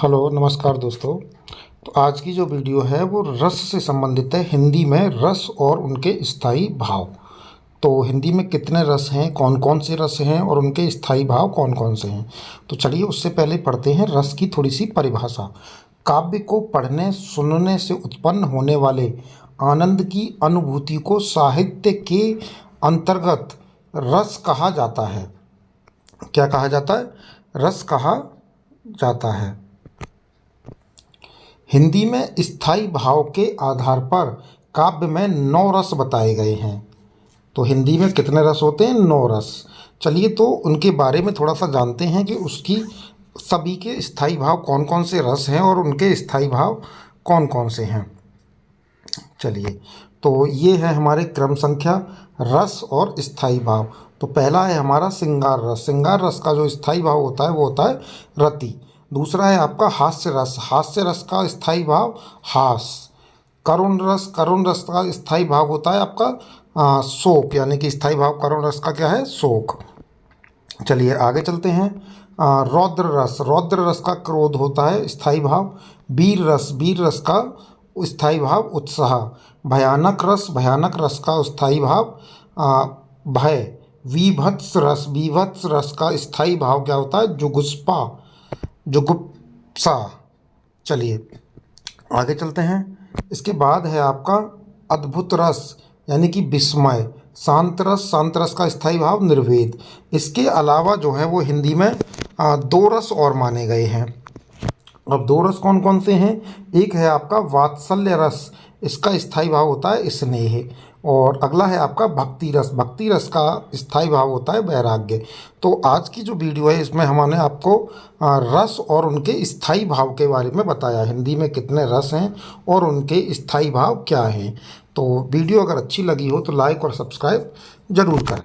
Hello नमस्कार दोस्तों। तो आज की जो वीडियो है वो रस से संबंधित है। हिंदी में रस और उनके स्थायी भाव। तो हिंदी में कितने रस हैं, कौन कौन से रस हैं और उनके स्थायी भाव कौन कौन से हैं। तो चलिए उससे पहले पढ़ते हैं रस की थोड़ी सी परिभाषा। काव्य को पढ़ने सुनने से उत्पन्न होने वाले आनंद की अनुभूति को साहित्य के अंतर्गत रस कहा जाता है। क्या कहा जाता है? रस कहा जाता है। हिंदी में स्थायी भाव के आधार पर काव्य में 9 रस बताए गए हैं। तो हिंदी में कितने रस होते हैं? 9 रस। चलिए तो उनके बारे में थोड़ा सा जानते हैं कि उसकी सभी के स्थायी भाव कौन कौन से रस हैं और उनके स्थायी भाव कौन कौन से हैं। चलिए तो ये है हमारे क्रम संख्या रस और स्थायी भाव। तो पहला है हमारा श्रृंगार रस। श्रृंगार रस का जो स्थायी भाव होता है वो होता है रति। दूसरा है आपका हास्य रस। हास्य रस का स्थायी भाव हास। करुण रस का स्थायी भाव होता है आपका शोक, यानी कि स्थायी भाव करुण रस का क्या है? शोक। चलिए आगे चलते हैं। रौद्र रस का क्रोध होता है स्थायी भाव। वीर रस का स्थायी भाव उत्साह। भयानक रस का स्थायी भाव भय। विभत्स रस का स्थायी भाव क्या होता है? जुगुप्सा। चलिए आगे चलते हैं। इसके बाद है आपका अद्भुत रस यानी कि विस्मय। शांत रस का स्थायी भाव निर्वेद। इसके अलावा जो है वो हिंदी में 2 रस और माने गए हैं। अब 2 रस कौन कौन से हैं? एक है आपका वात्सल्य रस, इसका स्थायी भाव होता है स्नेह। और अगला है आपका भक्ति रस का स्थायी भाव होता है वैराग्य। तो आज की जो वीडियो है इसमें हमने आपको रस और उनके स्थायी भाव के बारे में बताया। हिंदी में कितने रस हैं और उनके स्थायी भाव क्या हैं। तो वीडियो अगर अच्छी लगी हो तो लाइक और सब्सक्राइब ज़रूर करें।